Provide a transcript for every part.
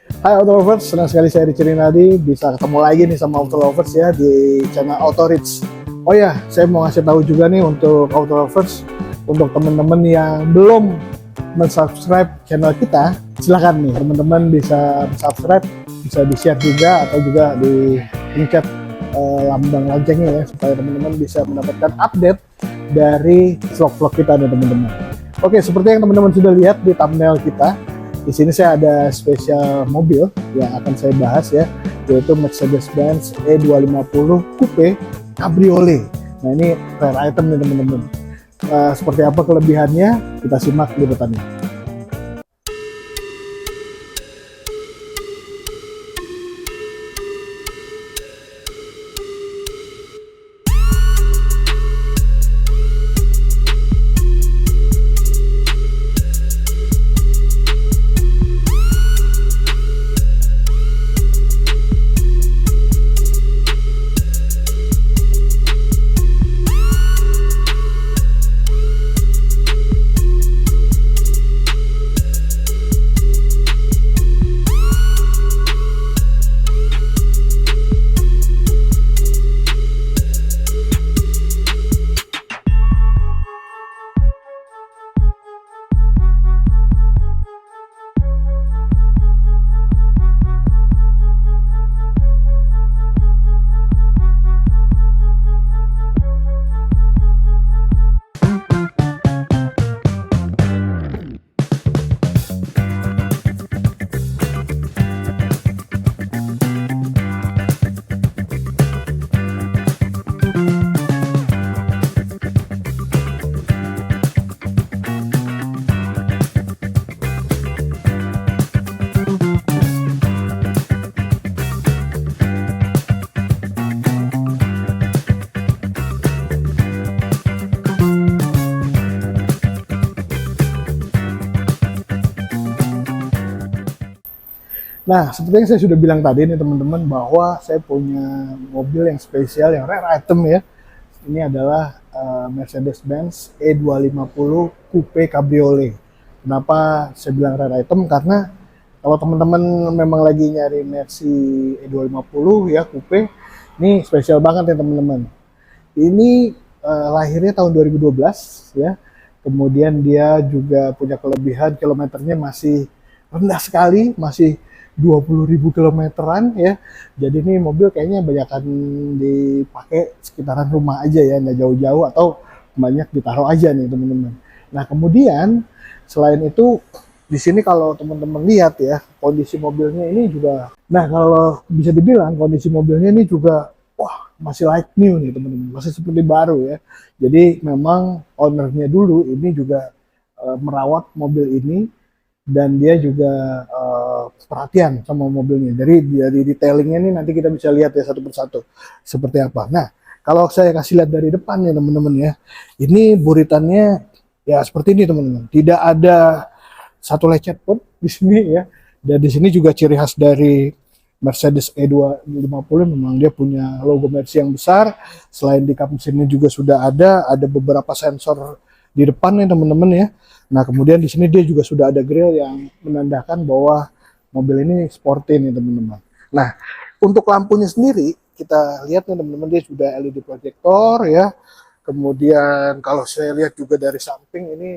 Hai Auto Lovers, senang sekali saya Ricci Rinaldi bisa ketemu lagi nih sama Auto Lovers ya di channel Auto Rich. Oh ya, saya mau ngasih tahu juga nih untuk Auto Lovers, untuk teman-teman yang belum mensubscribe channel kita, silahkan nih teman-teman bisa subscribe, bisa di-share juga atau juga di pencet lambang loncengnya ya supaya teman-teman bisa mendapatkan update dari vlog-vlog kita nih teman-teman. Oke, seperti yang teman-teman sudah lihat di thumbnail kita, di sini saya ada spesial mobil yang akan saya bahas ya, yaitu Mercedes-Benz E250 Coupe Cabriolet. Nah ini rare item nih teman-teman. Seperti apa kelebihannya? Kita simak liputannya. Nah, seperti yang saya sudah bilang tadi nih teman-teman, bahwa saya punya mobil yang spesial, yang rare item ya. Ini adalah Mercedes-Benz E250 Coupe Cabriolet. Kenapa saya bilang rare item? Karena kalau teman-teman memang lagi nyari Mercy E250 ya Coupe, ini spesial banget ya teman-teman. Ini lahirnya tahun 2012 ya. Kemudian dia juga punya kelebihan kilometernya masih rendah sekali, masih 20.000 kilometeran ya. Jadi ini mobil kayaknya banyakan dipakai sekitaran rumah aja ya, nggak jauh-jauh atau banyak ditaruh aja nih teman-teman. Nah kemudian selain itu di sini kalau teman-teman lihat ya kondisi mobilnya ini juga, nah kalau bisa dibilang kondisi mobilnya ini juga wah masih like new nih teman-teman, masih seperti baru ya. Jadi memang ownernya dulu ini juga merawat mobil ini dan dia juga perhatian sama mobilnya. Dari detailingnya ini nanti kita bisa lihat ya satu persatu seperti apa. Nah, kalau saya kasih lihat dari depan ya teman-teman ya, ini buritannya ya seperti ini teman-teman. Tidak ada satu lecet pun di sini ya. Dan di sini juga ciri khas dari Mercedes E250 memang dia punya logo Mercy yang besar. Selain di kap mesinnya juga sudah ada beberapa sensor di depan ya teman-teman ya. Nah kemudian di sini dia juga sudah ada grill yang menandakan bahwa mobil ini sporty nih teman-teman. Nah untuk lampunya sendiri kita lihat nih teman-teman, dia sudah LED projector ya. Kemudian kalau saya lihat juga dari samping ini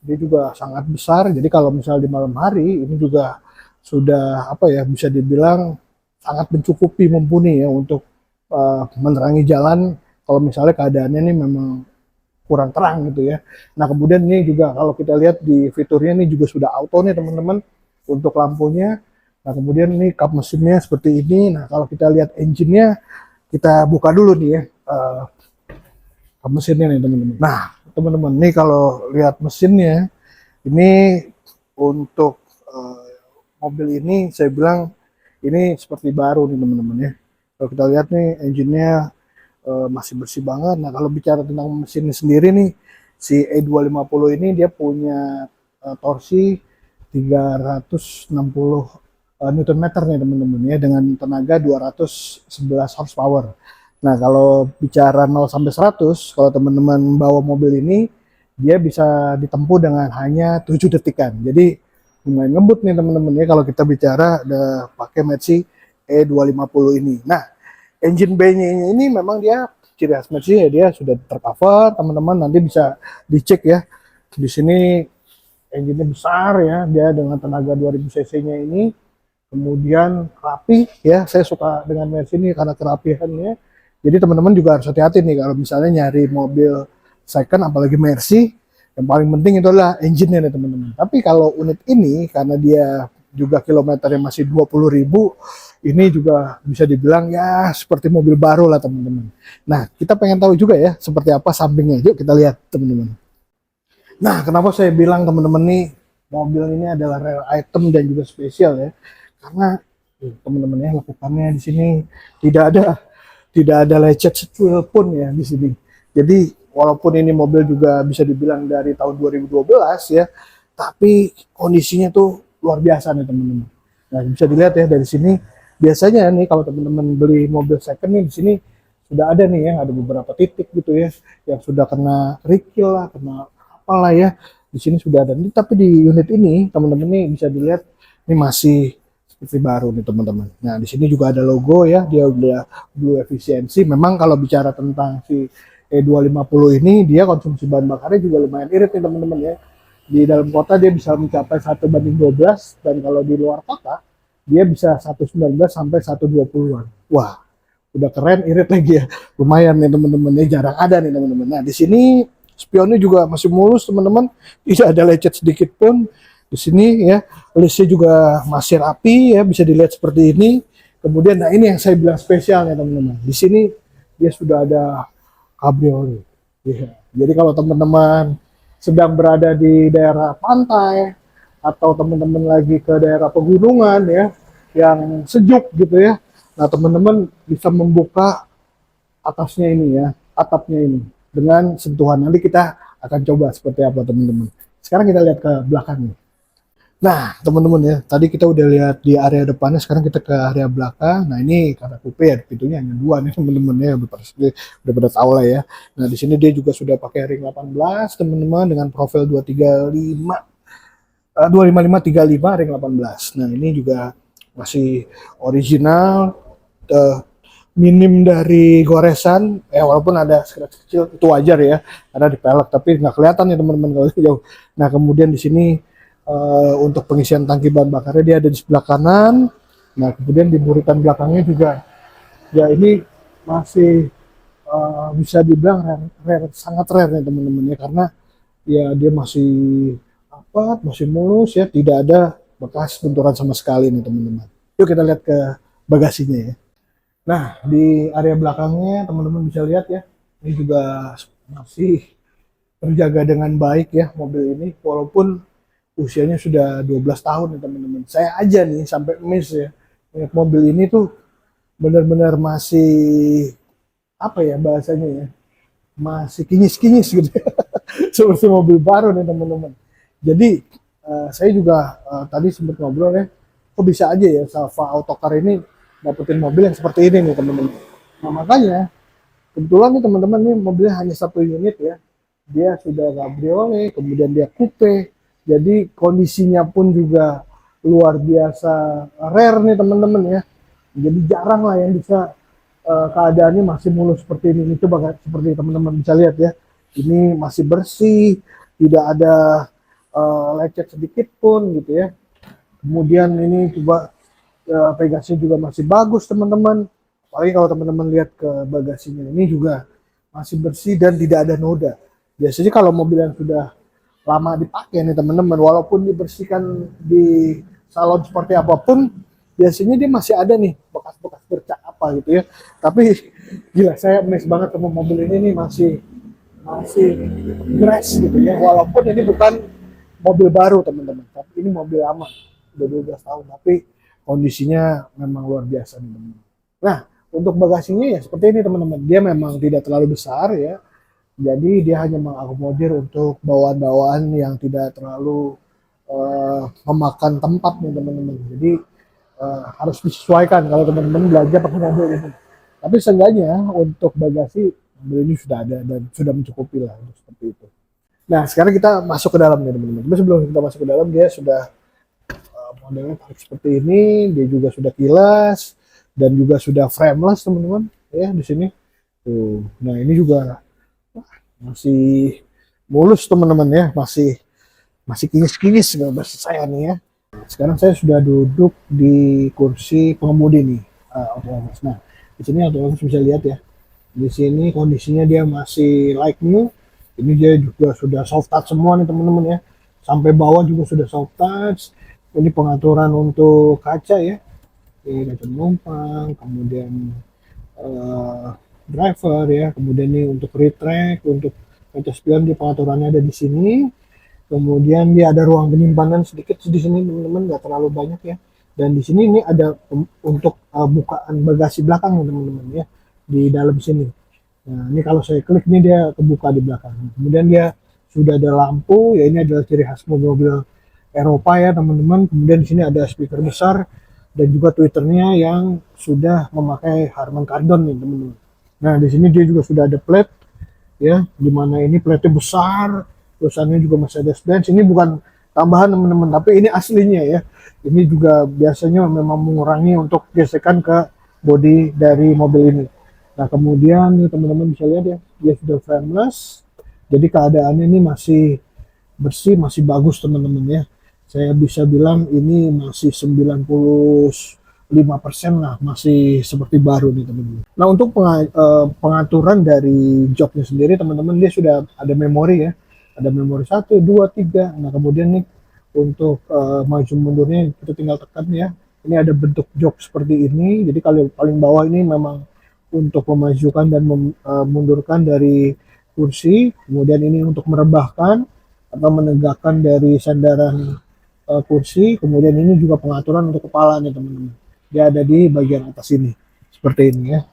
dia juga sangat besar. Jadi kalau misalnya di malam hari ini juga sudah apa ya, bisa dibilang sangat mencukupi, mumpuni ya untuk menerangi jalan kalau misalnya keadaannya ini memang kurang terang gitu ya. Nah kemudian ini juga kalau kita lihat di fiturnya ini juga sudah auto nih teman-teman untuk lampunya. Nah kemudian ini kap mesinnya seperti ini. Nah kalau kita lihat engine-nya, kita buka dulu nih ya kap mesinnya nih teman-teman. Nah teman-teman nih kalau lihat mesinnya ini untuk mobil ini saya bilang ini seperti baru nih teman-teman ya. Kalau kita lihat nih engine-nya masih bersih banget. Nah kalau bicara tentang mesinnya sendiri nih, si E250 ini dia punya torsi 360 Nm nih teman-teman ya, dengan tenaga 211 horsepower. Nah kalau bicara 0 sampai 100, kalau teman-teman bawa mobil ini dia bisa ditempuh dengan hanya 7 detikan. Jadi lumayan ngebut nih teman-teman ya kalau kita bicara ada pakai Mercy E250 ini. Nah, engine bay-nya ini memang dia ciri khas Mercy ya, dia sudah tercover, teman-teman nanti bisa dicek ya. Di sini engine-nya besar ya, dia dengan tenaga 2000 cc-nya ini, kemudian rapi ya. Saya suka dengan Mercy ini karena kerapihannya. Jadi teman-teman juga harus hati-hati nih kalau misalnya nyari mobil second apalagi Mercy. Yang paling penting itu adalah engine-nya nih teman-teman. Tapi kalau unit ini karena dia juga kilometernya masih 20.000, ini juga bisa dibilang ya seperti mobil baru lah teman-teman. Nah, kita pengen tahu juga ya seperti apa sampingnya. Yuk kita lihat teman-teman. Nah, kenapa saya bilang teman-teman nih mobil ini adalah rare item dan juga spesial ya? Karena teman-teman ya lakukannya di sini tidak ada lecet secuil pun ya di sini. Jadi walaupun ini mobil juga bisa dibilang dari tahun 2012 ya, tapi kondisinya tuh luar biasa nih teman-teman. Nah, bisa dilihat ya dari sini. Biasanya nih kalau teman-teman beli mobil second nih di sini sudah ada nih ya, ada beberapa titik gitu ya yang sudah kena kerikil lah, kena apalah ya. Di sini sudah ada. Tapi di unit ini teman-teman nih bisa dilihat ini masih seperti baru nih teman-teman. Nah, di sini juga ada logo ya, dia udah blue efisiensi. Memang kalau bicara tentang si E250 ini, dia konsumsi bahan bakarnya juga lumayan irit nih teman-teman ya. Di dalam kota dia bisa mencapai 1:12, dan kalau di luar kota dia bisa 1:19 sampai 1:20-an. Wah, udah keren, irit lagi ya. Lumayan nih teman-teman, ya jarang ada nih teman-teman. Nah, di sini spionnya juga masih mulus teman-teman, tidak ada lecet sedikit pun. Di sini ya, listnya juga masih rapi ya, bisa dilihat seperti ini. Kemudian, nah ini yang saya bilang spesialnya teman-teman. Di sini dia sudah ada cabriolet. Ya. Jadi kalau teman-teman sedang berada di daerah pantai atau teman-teman lagi ke daerah pegunungan ya, yang sejuk gitu ya. Nah teman-teman bisa membuka atasnya ini ya, atapnya ini dengan sentuhan. Nanti kita akan coba seperti apa teman-teman. Sekarang kita lihat ke belakangnya. Nah, teman-teman ya, tadi kita udah lihat di area depannya, sekarang kita ke area belakang. Nah, ini karena coupe ya, pintunya hanya dua nih teman-teman ya, udah pada tahu lah ya. Nah, di sini dia juga sudah pakai ring 18 teman-teman dengan profil 235 255 35 ring 18. Nah, ini juga masih original, minim dari goresan, walaupun ada scratch kecil itu wajar ya, ada di pelek tapi nggak kelihatan ya teman-teman kalau jauh. Nah, kemudian di sini untuk pengisian tangki bahan bakarnya dia ada di sebelah kanan. Nah, kemudian di buritan belakangnya juga ya ini masih bisa dibilang sangat rare ya teman-teman ya, karena ya dia masih rapat, masih mulus ya, tidak ada bekas benturan sama sekali nih teman-teman. Yuk kita lihat ke bagasinya ya. Nah, di area belakangnya teman-teman bisa lihat ya, ini juga masih terjaga dengan baik ya mobil ini, walaupun usianya sudah 12 tahun ya teman-teman. Saya aja nih sampai miss ya. Mobil ini tuh benar-benar masih apa ya bahasanya ya? Masih kinyis-kinyis gitu. Seperti mobil baru nih teman-teman. Jadi saya juga tadi sempat ngobrol ya, kok bisa aja ya Salva Autocar ini dapetin mobil yang seperti ini nih teman-teman. Nah, makanya kebetulan nih teman-teman, nih mobilnya hanya satu unit ya. Dia sudah cabriolet, kemudian dia coupe. Jadi kondisinya pun juga luar biasa rare nih teman-teman ya. Jadi jarang lah yang bisa keadaannya masih mulus seperti ini. Ini coba seperti teman-teman bisa lihat ya. Ini masih bersih, tidak ada lecet sedikit pun gitu ya. Kemudian ini coba bagasinya juga masih bagus teman-teman. Apalagi kalau teman-teman lihat ke bagasinya, ini juga masih bersih dan tidak ada noda. Biasanya kalau mobil yang sudah lama dipakai nih teman-teman, walaupun dibersihkan di salon seperti apapun, biasanya dia masih ada nih bekas-bekas bercak apa gitu ya. Tapi gila, saya amazed banget sama mobil ini nih, masih fresh gitu ya. Walaupun ini bukan mobil baru teman-teman, tapi ini mobil lama, udah 12 tahun, tapi kondisinya memang luar biasa nih teman-teman. Nah, untuk bagasinya ya seperti ini teman-teman, dia memang tidak terlalu besar ya. Jadi dia hanya mengakomodir untuk bawaan-bawaan yang tidak terlalu memakan tempat nih teman-teman. Jadi harus disesuaikan kalau teman-teman belanja pakai mobil ini. Tapi seenggaknya untuk bagasi mobil ini sudah ada dan sudah mencukupi lah untuk seperti itu. Nah, sekarang kita masuk ke dalam nih teman-teman. Tapi sebelum kita masuk ke dalam, dia sudah modelnya tarik seperti ini. Dia juga sudah kilas dan juga sudah frameless teman-teman ya di sini tuh. Nah ini juga masih mulus teman-teman ya, masih kinis-kinis bahasa saya nih ya. Sekarang saya sudah duduk di kursi pengemudi nih, otomatis. Nah di sini otomatis bisa lihat ya, di sini kondisinya dia masih like new. Ini dia juga sudah soft touch semua nih teman-teman ya, sampai bawah juga sudah soft touch. Ini pengaturan untuk kaca ya, ini kaca penumpang, kemudian driver ya, kemudian ini untuk retract, untuk kaca spion di pengaturannya ada di sini. Kemudian dia ada ruang penyimpanan sedikit di sini teman-teman, nggak terlalu banyak ya. Dan di sini ini ada untuk bukaan bagasi belakang teman-teman ya, di dalam sini. Nah ini kalau saya klik nih dia kebuka di belakang. Kemudian dia sudah ada lampu ya, ini adalah ciri khas mobil-mobil Eropa ya teman-teman. Kemudian di sini ada speaker besar dan juga tweeternya yang sudah memakai Harman Kardon nih teman-teman. Nah di sini dia juga sudah ada plate ya, dimana ini plate besar, tulisannya juga Mercedes-Benz. Ini bukan tambahan teman-teman, tapi ini aslinya ya. Ini juga biasanya memang mengurangi untuk gesekan ke bodi dari mobil ini. Nah kemudian nih teman-teman bisa lihat ya, dia sudah frameless, jadi keadaannya ini masih bersih, masih bagus teman-teman ya. Saya bisa bilang ini masih 95% lah, masih seperti baru nih teman-teman. Nah untuk pengaturan dari joknya sendiri teman-teman, dia sudah ada memori ya, ada memori 1, 2, 3. Nah kemudian nih untuk maju mundurnya kita tinggal tekan ya. Ini ada bentuk jok seperti ini, jadi kalau paling bawah ini memang untuk memajukan dan memundurkan dari kursi. Kemudian ini untuk merebahkan atau menegakkan dari sandaran kursi. Kemudian ini juga pengaturan untuk kepala nih teman-teman, dia ada di bagian atas ini seperti ini ya.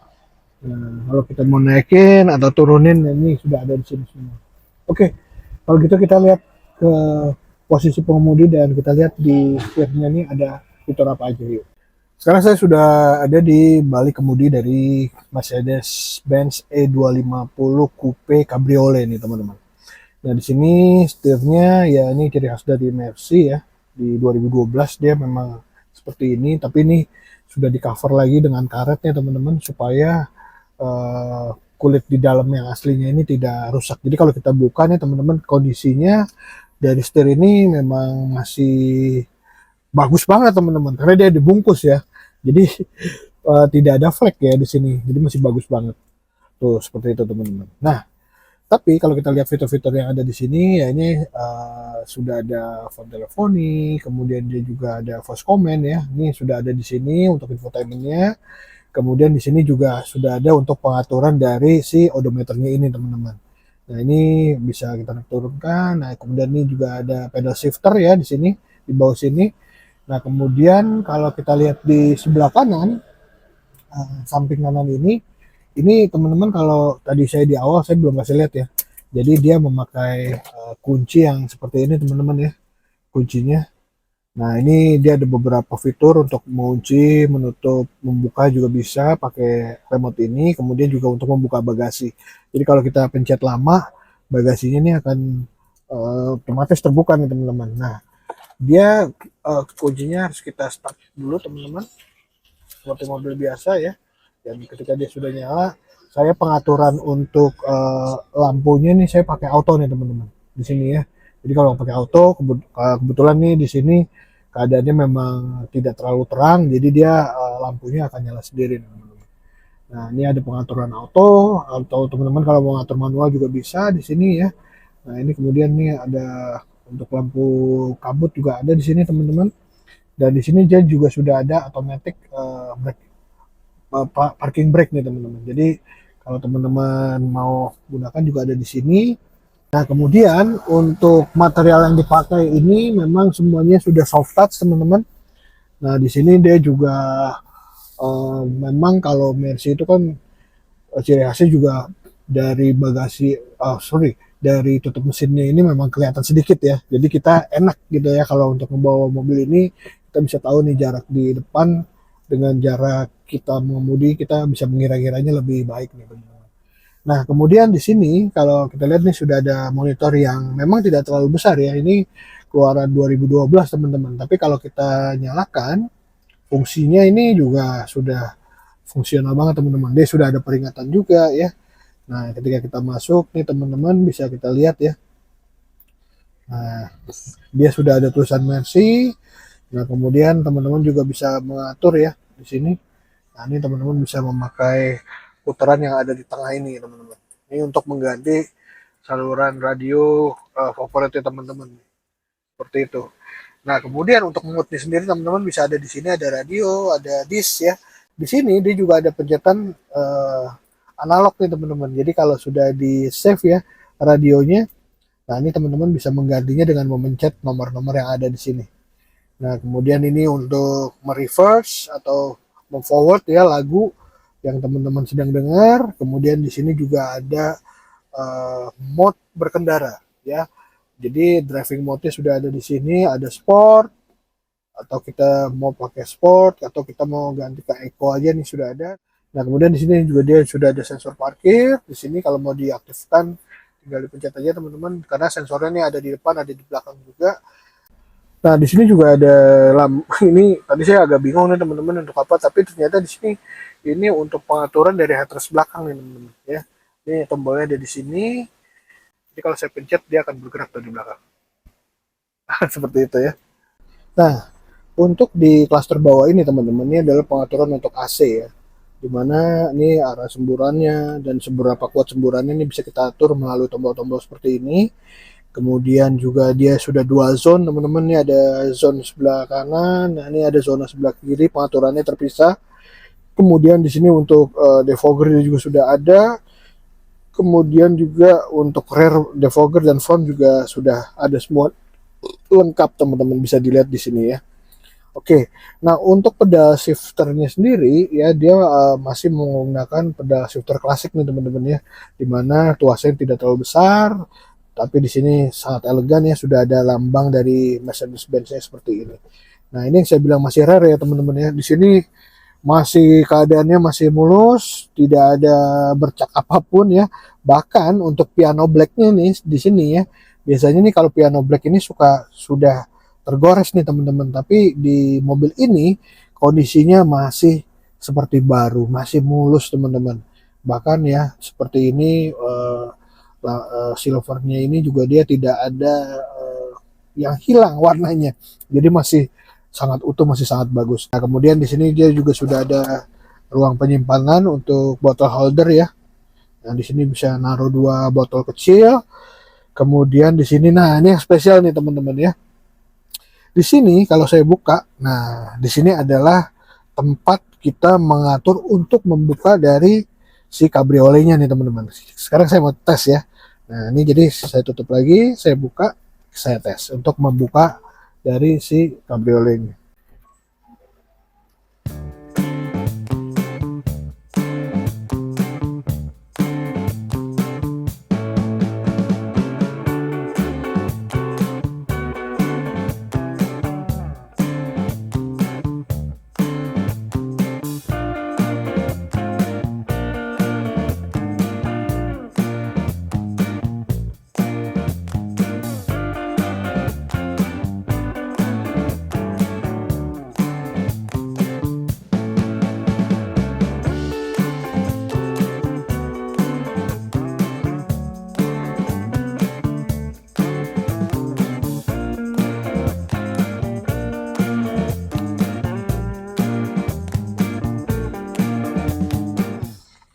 Nah kalau kita mau naikin atau turunin ini sudah ada di sini semua. Oke, kalau gitu kita lihat ke posisi pengemudi dan kita lihat di setirnya ini ada fitur apa aja yuk. Sekarang saya sudah ada di balik kemudi dari Mercedes-Benz E250 Coupe Cabriolet nih teman-teman. Nah di sini setirnya ya ini ciri khas dari Mercy ya. Di 2012 dia memang seperti ini, tapi ini sudah di cover lagi dengan karetnya teman-teman supaya kulit di dalam yang aslinya ini tidak rusak. Jadi kalau kita buka nih teman-teman, kondisinya dari setir ini memang masih bagus banget teman-teman, karena dia dibungkus ya, jadi tidak ada flek ya di sini, jadi masih bagus banget tuh seperti itu teman-teman. Nah tapi kalau kita lihat fitur-fitur yang ada di sini ya, ini sudah ada phone teleponi, kemudian dia juga ada voice command ya, ini sudah ada di sini untuk infotainmentnya. Kemudian di sini juga sudah ada untuk pengaturan dari si odometernya ini teman-teman. Nah ini bisa kita turunkan. Nah kemudian ini juga ada pedal shifter ya di sini, di bawah sini. Nah kemudian kalau kita lihat di sebelah kanan, samping kanan ini teman-teman kalau tadi saya di awal saya belum kasih lihat ya. Jadi dia memakai kunci yang seperti ini teman-teman ya, kuncinya. Nah ini dia ada beberapa fitur untuk mengunci, menutup, membuka juga bisa pakai remote ini. Kemudian juga untuk membuka bagasi. Jadi kalau kita pencet lama, bagasinya ini akan otomatis terbuka nih teman-teman. Nah dia kuncinya harus kita start dulu teman-teman, seperti mobil biasa ya. Dan ketika dia sudah nyala, saya pengaturan untuk lampunya nih saya pakai auto nih teman-teman di sini ya. Jadi kalau pakai auto, kebetulan nih di sini keadaannya memang tidak terlalu terang, jadi dia lampunya akan nyala sendiri teman-teman. Nah ini ada pengaturan auto, atau teman-teman kalau mau ngatur manual juga bisa di sini ya. Nah ini kemudian nih ada untuk lampu kabut juga ada di sini teman-teman. Dan di sini dia juga sudah ada automatic parking brake nih teman-teman. Jadi kalau teman-teman mau gunakan juga ada di sini. Nah kemudian untuk material yang dipakai ini memang semuanya sudah soft touch teman-teman. Nah di sini dia juga memang kalau Mercy itu kan ciri khasnya juga dari bagasi, dari tutup mesinnya ini memang kelihatan sedikit ya. Jadi kita enak gitu ya kalau untuk membawa mobil ini, kita bisa tahu nih jarak di depan dengan jarak kita mengemudi, kita bisa mengira-kiranya lebih baik nih. Nah kemudian di sini kalau kita lihat nih sudah ada monitor yang memang tidak terlalu besar ya. Ini keluaran 2012 teman-teman. Tapi kalau kita nyalakan, fungsinya ini juga sudah fungsional banget teman-teman. Dia sudah ada peringatan juga ya. Nah, ketika kita masuk nih teman-teman bisa kita lihat ya. Nah, dia sudah ada tulisan Mercy. Nah, kemudian teman-teman juga bisa mengatur ya di sini. Nah, ini teman-teman bisa memakai putaran yang ada di tengah ini, teman-teman. Ini untuk mengganti saluran radio favoritnya teman-teman. Seperti itu. Nah, kemudian untuk mute sendiri teman-teman bisa ada di sini, ada radio, ada disk ya. Di sini dia juga ada pencetan analog nih teman-teman. Jadi kalau sudah di save ya radionya, nah ini teman-teman bisa menggantinya dengan memencet nomor-nomor yang ada di sini. Nah, kemudian ini untuk mereverse atau memforward ya lagu yang teman-teman sedang dengar. Kemudian di sini juga ada mode berkendara ya. Jadi driving mode-nya sudah ada di sini, ada sport atau kita mau pakai sport atau kita mau ganti ke eco aja nih sudah ada. Nah, kemudian di sini juga dia sudah ada sensor parkir. Di sini kalau mau diaktifkan tinggal dipencet aja teman-teman karena sensornya ini ada di depan, ada di belakang juga. Nah, di sini juga ada ini tadi saya agak bingung nih teman-teman untuk apa, tapi ternyata di sini ini untuk pengaturan dari headrest belakang nih teman-teman ya. Ini tombolnya ada di sini. Jadi kalau saya pencet dia akan bergerak dari belakang. Seperti itu ya. Nah, untuk di klaster bawah ini teman-teman ini adalah pengaturan untuk AC ya. Dimana ini arah semburannya dan seberapa kuat semburannya ini bisa kita atur melalui tombol-tombol seperti ini. Kemudian juga dia sudah dua zone teman-teman, ini ada zone sebelah kanan, nah ini ada zona sebelah kiri, pengaturannya terpisah. Kemudian di sini untuk defogger juga sudah ada. Kemudian juga untuk rear defogger dan front juga sudah ada semua lengkap teman-teman, bisa dilihat di sini ya. Oke, nah untuk pedal shifternya sendiri ya dia masih menggunakan pedal shifter klasik nih teman-teman ya, dimana tuasnya tidak terlalu besar, tapi di sini sangat elegan ya, sudah ada lambang dari Mercedes-Benz-nya seperti ini. Nah, ini yang saya bilang masih rare ya teman-teman ya. Di sini masih keadaannya masih mulus, tidak ada bercak apapun ya. Bahkan untuk piano black-nya nih di sini ya. Biasanya nih kalau piano black ini sudah tergores nih teman-teman, tapi di mobil ini kondisinya masih seperti baru, masih mulus teman-teman. Bahkan ya seperti ini silvernya ini juga dia tidak ada yang hilang warnanya, jadi masih sangat utuh, masih sangat bagus. Nah, kemudian di sini dia juga sudah ada ruang penyimpanan untuk botol holder ya. Nah, di sini bisa naruh dua botol kecil. Kemudian di sini, nah ini yang spesial nih teman-teman ya. Di sini kalau saya buka, nah di sini adalah tempat kita mengatur untuk membuka dari si kabriolenya nih teman-teman. Sekarang saya mau tes ya. Nah, ini jadi saya tutup lagi, saya buka, saya tes untuk membuka dari si kabriolenya.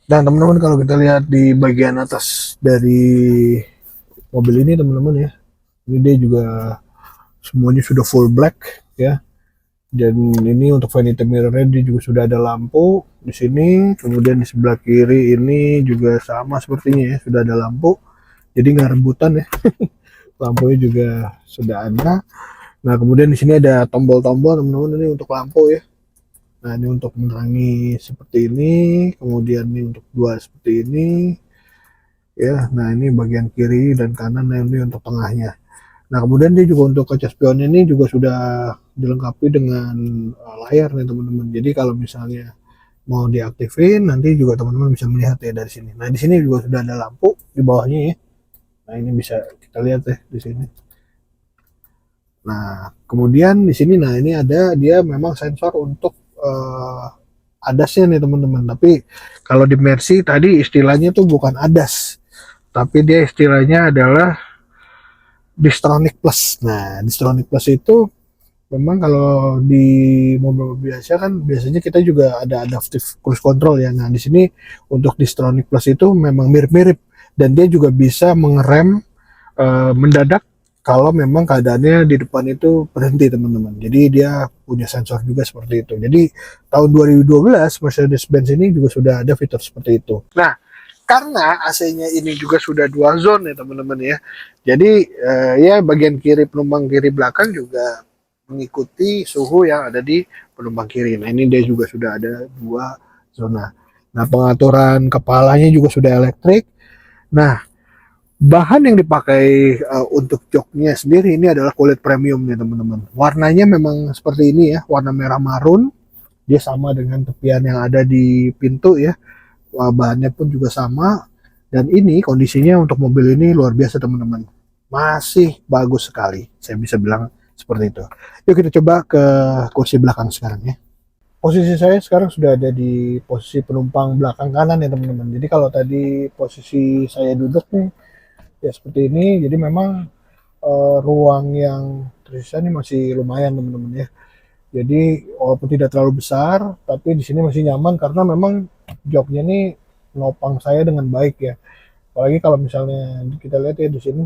Dan teman-teman kalau kita lihat di bagian atas dari mobil ini teman-teman ya, ini dia juga semuanya sudah full black ya. Dan ini untuk vanity mirror-nya dia juga sudah ada lampu di sini. Kemudian di sebelah kiri ini juga sama sepertinya ya, sudah ada lampu. Jadi nggak rebutan ya. Lampunya juga sudah ada. Nah, kemudian di sini ada tombol-tombol teman-teman, ini untuk lampu ya. Nah, ini untuk menerangi seperti ini, kemudian ini untuk dua seperti ini. Ya, nah ini bagian kiri dan kanan, nah ini untuk tengahnya. Nah, kemudian dia juga untuk kaca spion ini juga sudah dilengkapi dengan layar nih teman-teman. Jadi kalau misalnya mau diaktifin, nanti juga teman-teman bisa melihat ya dari sini. Nah, di sini juga sudah ada lampu di bawahnya ya. Nah, ini bisa kita lihat ya di sini. Nah, kemudian di sini, nah ini ada dia memang sensor untuk ADAS-nya nih teman-teman. Tapi kalau di Mercy tadi istilahnya tuh bukan ADAS, tapi dia istilahnya adalah Distronic Plus. Nah, Distronic Plus itu memang kalau di mobil biasa kan biasanya kita juga ada adaptive cruise control ya. Nah, di sini untuk Distronic Plus itu memang mirip-mirip dan dia juga bisa mengerem mendadak kalau memang keadaannya di depan itu berhenti teman-teman. Jadi dia punya sensor juga seperti itu. Jadi tahun 2012 Mercedes-Benz ini juga sudah ada fitur seperti itu. Nah, karena AC-nya ini juga sudah dua zone ya teman-teman ya. Jadi ya bagian kiri penumpang kiri belakang juga mengikuti suhu yang ada di penumpang kiri. Nah ini dia juga sudah ada dua zona. Nah pengaturan kepalanya juga sudah elektrik. Nah bahan yang dipakai untuk joknya sendiri ini adalah kulit premium nih teman-teman. Warnanya memang seperti ini ya, warna merah marun. Dia sama dengan tepian yang ada di pintu ya. Bahannya pun juga sama. Dan ini kondisinya untuk mobil ini luar biasa teman-teman. Masih bagus sekali. Saya bisa bilang seperti itu. Yuk kita coba ke kursi belakang sekarang ya. Posisi saya sekarang sudah ada di posisi penumpang belakang kanan ya teman-teman. Jadi kalau tadi posisi saya duduk nih ya seperti ini, jadi memang ruang yang tersisa ini masih lumayan teman-teman ya. Jadi walaupun tidak terlalu besar, tapi di sini masih nyaman karena memang joknya ini nopang saya dengan baik ya. Apalagi kalau misalnya kita lihat ya di sini,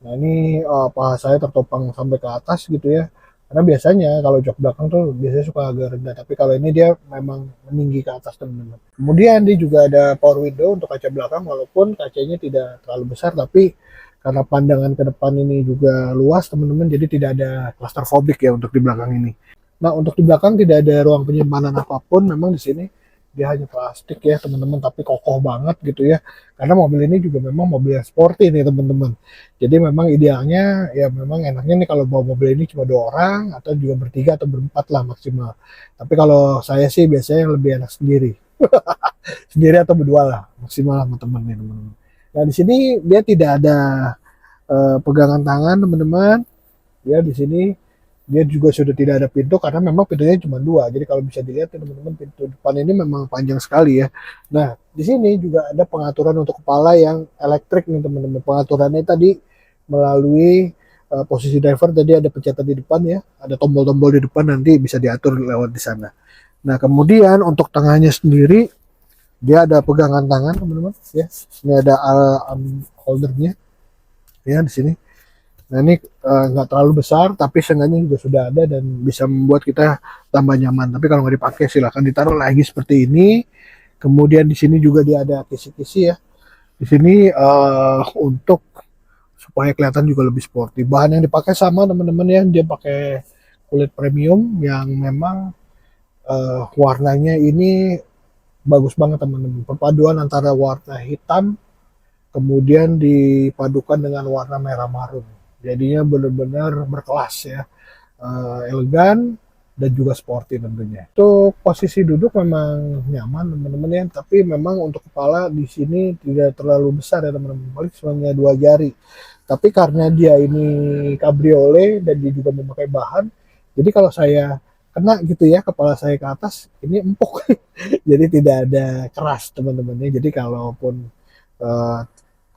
nah ini paha saya tertopang sampai ke atas gitu ya. Karena biasanya kalau jok belakang tuh biasanya suka agak rendah, tapi kalau ini dia memang meninggi ke atas teman-teman. Kemudian dia juga ada power window untuk kaca belakang, walaupun kacanya tidak terlalu besar, tapi karena pandangan ke depan ini juga luas teman-teman, jadi tidak ada claustrophobic ya untuk di belakang ini. Nah untuk di belakang tidak ada ruang penyimpanan apapun, memang di sini dia hanya plastik ya teman-teman, tapi kokoh banget gitu ya. Karena mobil ini juga memang mobil yang sporty nih teman-teman. Jadi memang idealnya ya memang enaknya nih kalau bawa mobil ini cuma 2 orang atau juga bertiga atau berempat lah maksimal. Tapi kalau saya sih biasanya lebih enak sendiri. Sendiri atau berdua lah maksimal sama temen nih teman-teman. Nah di sini dia tidak ada pegangan tangan teman-teman. Ya di sini dia juga sudah tidak ada pintu karena memang pintunya cuma 2. Jadi kalau bisa dilihat ya teman-teman, pintu depan ini memang panjang sekali ya. Nah di sini juga ada pengaturan untuk kepala yang elektrik nih teman-teman. Pengaturannya tadi melalui posisi driver, tadi ada pencet di depan ya, ada tombol-tombol di depan, nanti bisa diatur lewat di sana. Nah kemudian untuk tengahnya sendiri dia ada pegangan tangan teman-teman ya. Ini ada arm holdernya ya di sini. Nah ini nggak terlalu besar, tapi seenggaknya juga sudah ada dan bisa membuat kita tambah nyaman. Tapi kalau nggak dipakai silahkan ditaruh lagi seperti ini. Kemudian di sini juga dia ada kisi-kisi ya. Di sini untuk supaya kelihatan juga lebih sporty. Bahan yang dipakai sama teman-teman ya, dia pakai kulit premium yang memang warnanya ini bagus banget teman-teman. Perpaduan antara warna hitam kemudian dipadukan dengan warna merah marun. Jadinya benar-benar berkelas ya, elegan dan juga sporty tentunya. Untuk posisi duduk memang nyaman teman-teman ya, tapi memang untuk kepala di sini tidak terlalu besar ya teman-teman, paling cuma 2 jari. Tapi karena dia ini cabriolet dan dia juga memakai bahan, jadi kalau saya kena gitu ya kepala saya ke atas, ini empuk. Jadi tidak ada keras teman-teman ya. Jadi kalaupun uh,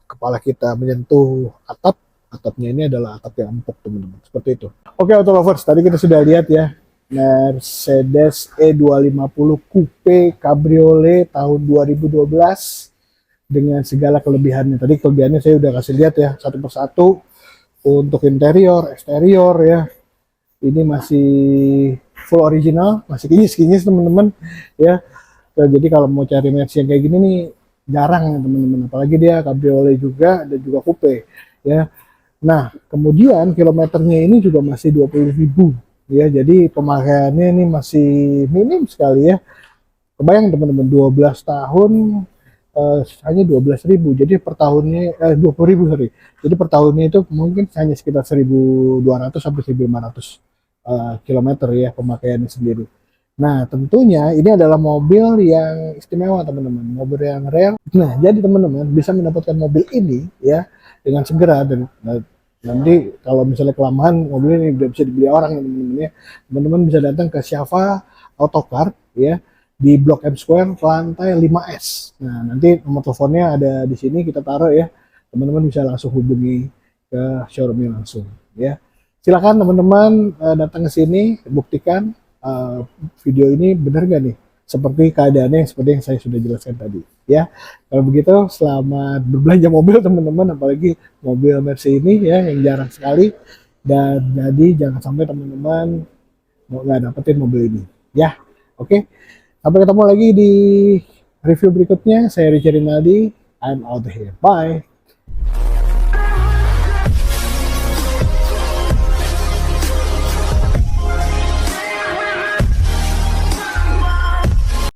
kepala kita menyentuh atap, atapnya ini adalah atap yang empuk teman-teman, seperti itu. Oke auto lovers, tadi kita sudah lihat ya Mercedes E250 Coupe Cabriolet tahun 2012 dengan segala kelebihannya. Tadi kelebihannya saya udah kasih lihat ya satu persatu. Untuk interior, eksterior ya, ini masih full original, masih kinyis-kinyis teman-teman ya. Jadi kalau mau cari Mercy yang kayak gini nih jarang ya teman-teman, apalagi dia cabriolet juga dan juga coupe ya. Nah kemudian kilometernya ini juga masih 20.000 ya, jadi pemakaiannya ini masih minim sekali ya. Kebayang teman-teman 12 tahun hanya 12.000, jadi per tahunnya 20.000 sorry, jadi per tahunnya itu mungkin hanya sekitar 1.200 sampai 1.500 kilometer ya pemakaiannya sendiri. Nah, tentunya ini adalah mobil yang istimewa, teman-teman. Mobil yang rare. Nah, jadi teman-teman bisa mendapatkan mobil ini ya dengan segera dan Nanti kalau misalnya kelamaan mobil ini udah bisa dibeli orang ya teman-teman ya. Teman-teman bisa datang ke Syafa Autocar ya di Blok M Square lantai 5S. Nah, nanti nomor teleponnya ada di sini kita taruh ya. Teman-teman bisa langsung hubungi ke showroomnya langsung ya. Silakan teman-teman datang ke sini buktikan video ini benar nggak nih seperti keadaannya seperti yang saya sudah jelaskan tadi ya. Kalau begitu selamat berbelanja mobil teman-teman, apalagi mobil Mercy ini ya yang jarang sekali, dan jadi jangan sampai teman-teman mau nggak dapetin mobil ini ya. Oke, sampai ketemu lagi di review berikutnya. Saya Richard Rinaldi, I'm out here, bye.